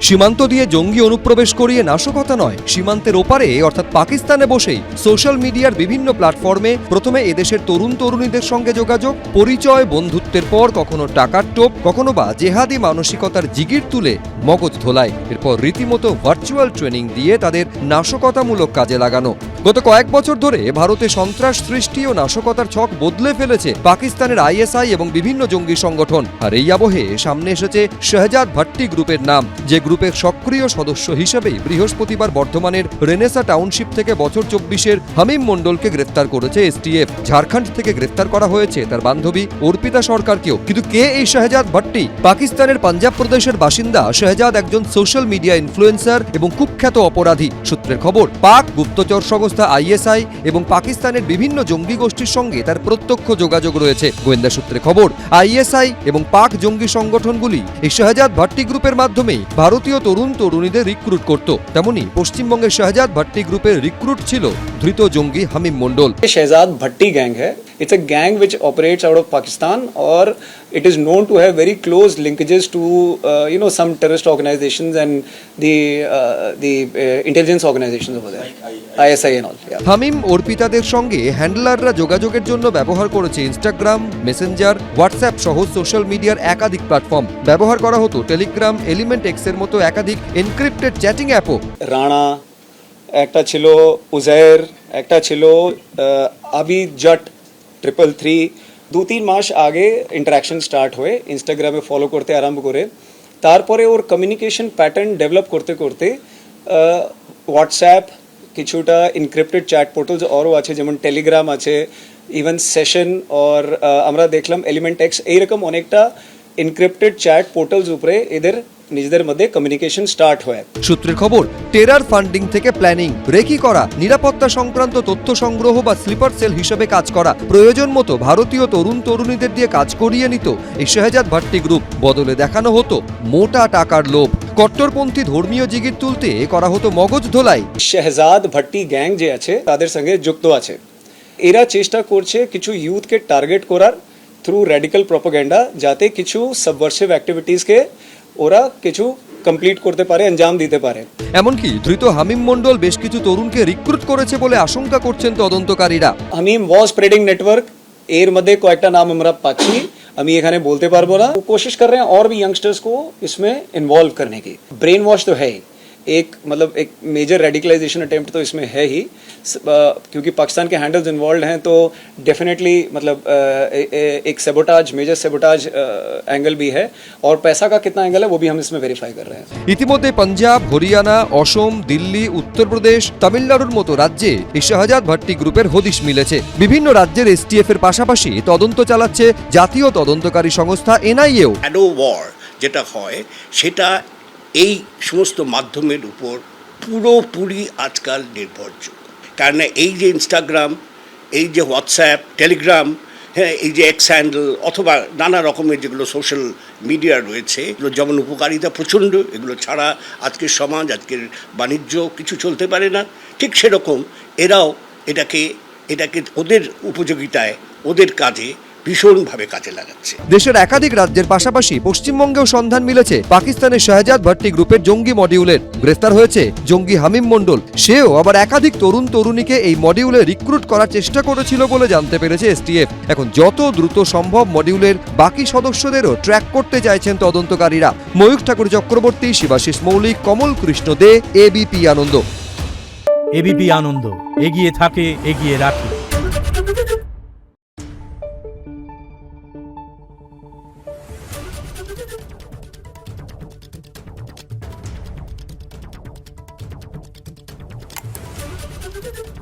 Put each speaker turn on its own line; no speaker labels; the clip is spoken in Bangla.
সীমান্ত দিয়ে জঙ্গি অনুপ্রবেশ করিয়ে নাশকতা নয়, সীমান্তের ওপারে অর্থাৎ পাকিস্তানে বসেই সোশ্যাল মিডিয়ার বিভিন্ন প্ল্যাটফর্মে প্রথমে এদেশের তরুণ তরুণীদের সঙ্গে যোগাযোগ, পরিচয়, বন্ধুত্বের পর কখনো টাকার টোপ, কখনো বা জেহাদি মানসিকতার জিগির তুলে মগজ ধোলায়, এরপর রীতিমতো ভার্চুয়াল ট্রেনিং দিয়ে তাদের নাশকতামূলক কাজে লাগানো। গত কয়েক বছর ধরে ভারতে সন্ত্রাস সৃষ্টি ও নাশকতার ছক বদলে ফেলেছে পাকিস্তানের আইএসআই এবং বিভিন্ন জঙ্গি সংগঠন। আর এই আবহে সামনে এসেছে শাহজাদ ভাট্টি গ্রুপের নাম, যে গ্রুপের সক্রিয় সদস্য হিসেবেই বৃহস্পতিবার বর্ধমানের রেনেসা টাউনশিপ থেকে বছর 24-এর হামিম মণ্ডলকে গ্রেফতার করেছে এসটিএফ। ঝাড়খণ্ড থেকে গ্রেফতার করা হয়েছে তার বান্ধবী অর্পিতা সরকারকেও। কিন্তু কে এই শাহজাদ ভাট্টি? পাকিস্তানের পাঞ্জাব প্রদেশের বাসিন্দা শাহজাদ একজন সোশ্যাল মিডিয়া ইনফ্লুয়েন্সার এবং কুখ্যাত অপরাধী। সূত্রের খবর, পাক গুপ্তচর সংস্থা আইএসআই এবং পাকিস্তানের বিভিন্ন জঙ্গি গোষ্ঠীর সঙ্গে তার প্রত্যক্ষ যোগাযোগ রয়েছে। গোয়েন্দা সূত্রে খবর, আইএসআই এবং পাক জঙ্গি সংগঠনগুলি এই শাহজাদ ভাট্টি গ্রুপের মাধ্যমেই ভারতীয় তরুণ তরুণীদের রিক্রুট করত। তেমনি পশ্চিমবঙ্গের শাহজাদ ভাট্টি গ্রুপের রিক্রুট ছিল ধৃত জঙ্গি হামিম মণ্ডল।
शहजाद भट्टी गैंग है। It's a gang which operates out of Pakistan, or it is known to have very close linkages to some terrorist organizations and the intelligence organizations over there, ISI and all. Yeah.
হামিম অর্পিতাদের সঙ্গে হ্যান্ডলাররা যোগাযোগের জন্য ব্যবহার করেছে ইনস্টাগ্রাম, মেসেঞ্জার, হোয়াটসঅ্যাপ সহ সোশ্যাল মিডিয়ার একাধিক প্ল্যাটফর্ম। ব্যবহার করা হতো টেলিগ্রাম, এলিমেন্ট এক্স এর মতো একাধিক এনক্রিপ্টেড চ্যাটিং অ্যাপও।
রানা একটা ছিল, উজাইর একটা ছিল, আবিজট 333 2-3 মাস আগে ইন্টারাকশন স্টার্ট হয়ে ইনস্টাগ্রামে ফলো করতে আরম্ভ করে, তারপরে ওর কমিউনিকেশন প্যাটার্ন ডেভেলপ করতে করতে হোয়াটসঅ্যাপ, কিছুটা ইনক্রিপ্টেড চ্যাট পোর্টালস আরও আছে, যেমন টেলিগ্রাম আছে, ইভেন সেশন, আর আমরা দেখলাম এলিমেন্ট এক্স, এইরকম অনেকটা ইনক্রিপ্টেড চ্যাট পোর্টালস উপরে এদের নিজেদের মধ্যে কমিউনিকেশন স্টার্ট হয়।
সূত্রের খবর, টেরার ফান্ডিং থেকে প্ল্যানিং, রেকি করা, নিরাপত্তা সংক্রান্ত তথ্য সংগ্রহ বা স্লিপার সেল হিসেবে কাজ করা, প্রয়োজন মতো ভারতীয় তরুণ তরুণীদের দিয়ে কাজ করিয়ে নিত এই শাহজাদ ভাট্টি গ্রুপ। বদলে দেখানো হতো মোটা টাকার লোভ। কট্টরপন্থী ধর্মীয় জিগির তুলতে করা হতো মগজ ধোলাই।
শাহজাদ ভাট্টি গ্যাং যে আছে তাদের সঙ্গে যুক্ত আছে। এরা চেষ্টা করছে কিছু ইউথকে টার্গেট করার থ্রু র্যাডিক্যাল প্রপাগান্ডা, যাতে কিছু সাবভার্সিভ অ্যাক্টিভিটিসকে ওরা কিছু কমপ্লিট করতে পারে, আঞ্জাম দিতে পারে।
এমনকি ধৃত হামিম মণ্ডল বেশ কিছু তরুণকে রিক্রুট করেছে বলে আশঙ্কা করছেন তদন্তকারীরা।
হামিম ওয়াজ স্প্রেডিং নেটওয়ার্ক, এর মধ্যে কয়েকটা নাম আমরা পাচ্ছি, আমি এখানে বলতে পারবো না। कोशिश कर रहे हैं और भी यंगस्टर्स को इसमें इन्वॉल्व करने की। ब्रेन वॉश तो है ही, एक मेजर रेडिकलाइजेशन अटेम्प्ट तो इसमें है ही, क्योंकि पाकिस्तान के हैंडल्स इन्वॉल्व हैं, तो डेफिनेटली एक सेबोटाज, मेजर सेबोटाज एंगल भी है, और पैसा का कितना एंगल है वो भी हम इसमें वेरीफाई कर रहे हैं।
ইতিমধ্যে পাঞ্জাব, হরিয়ানা, অসম, দিল্লি, উত্তরপ্রদেশ, তামিলনাড়ুর মতো রাজ্যে এই শাহজাদ ভাট্টি গ্রুপের হদিশ মিলেছে। বিভিন্ন রাজ্যের এসটিএফ এর পাশাপাশি তদন্ত চালাচ্ছে জাতীয় তদন্তকারী সংস্থা এনআইএও।
শ্যাডো ওয়ার যেটা হয় সেটা এই সমস্ত মাধ্যমের উপর পুরোপুরি আজকাল নির্ভরযোগ্য। কারণ এই যে ইনস্টাগ্রাম, এই যে হোয়াটসঅ্যাপ, টেলিগ্রাম, হ্যাঁ, এই যে এক্স হ্যান্ডেল অথবা নানা রকমের যেগুলো সোশ্যাল মিডিয়া রয়েছে, এগুলো যেমন উপকারিতা প্রচণ্ড, এগুলো ছাড়া আজকের সমাজ, আজকের বাণিজ্য কিছু চলতে পারে না, ঠিক সেরকম এরাও এটাকে ওদের উপযোগিতায়, ওদের কাজে ভীষণভাবে কাজে লাগাচ্ছে।
দেশের একাধিক রাজ্যের পাশাপাশি পশ্চিমবঙ্গেও সন্ধান মিলেছে পাকিস্তানের শাহজাদ ভাট্টি গ্রুপের জঙ্গি মডিউলের। গ্রেফতার হয়েছে জঙ্গি হামিম মণ্ডল। সেও আবার একাধিক তরুণ তরুণীকে এই মডিউলে রিক্রুট করার চেষ্টা করেছিল বলে জানতে পেরেছে এসটিএফ। এখন যত দ্রুত সম্ভব মডিউলের বাকি সদস্যদেরও ট্র্যাক করতে চাইছেন তদন্তকারীরা। ময়ূখ ঠাকুর চক্রবর্তী, শিবাশিস মৌলিক, কমল কৃষ্ণ দে, এবিপি আনন্দ।
এবিপি আনন্দ, এগিয়ে থাকে, এগিয়ে রাখে।
Thank you.